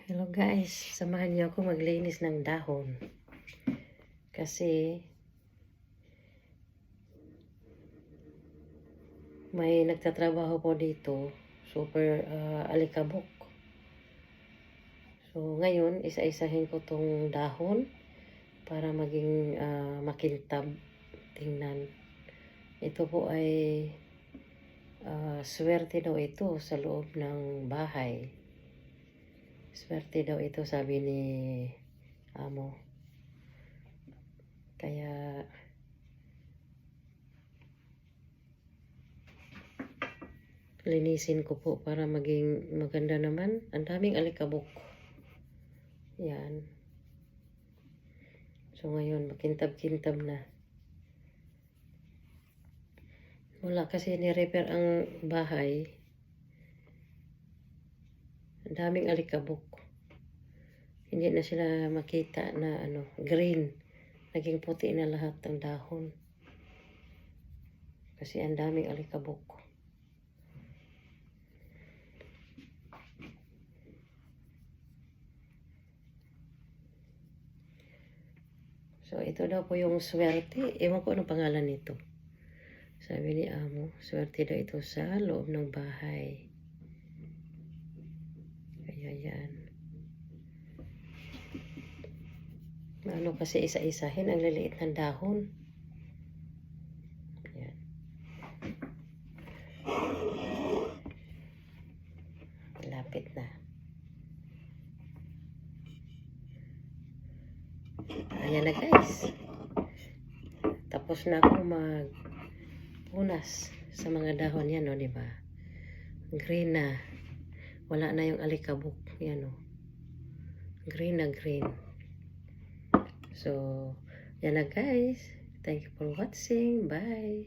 Hello guys, samahan niyo ako maglinis ng dahon. Kasi may nagtatrabaho po dito, super alikabok. So ngayon, isa-isahin ko tong dahon para maging makintab tingnan. Ito po ay swerte daw ito sa loob ng bahay. Swerte daw ito, sabi ni amo. Kaya linisin ko po para maging maganda naman. Ang daming alikabok. Yan. So ngayon, makintab-kintab na. Wala kasi ni-repair ang bahay. Ang daming alikabok. Hindi na sila makita na green. Naging puti na lahat ng dahon. Kasi ang daming alikabok. So ito daw po yung swerte. Ewan ko anong pangalan nito. Sabi ni amo, swerte daw ito sa loob ng bahay. Kaya yan. Ano kasi isa-isahin ang liliit ng dahon. Ayan. Lapit na. Ayan na guys. Tapos na ako magpunas sa mga dahon yan, di ba? Green na. Wala na yung alikabok. Yan, green na green. So, yan na guys. Thank you for watching. Bye.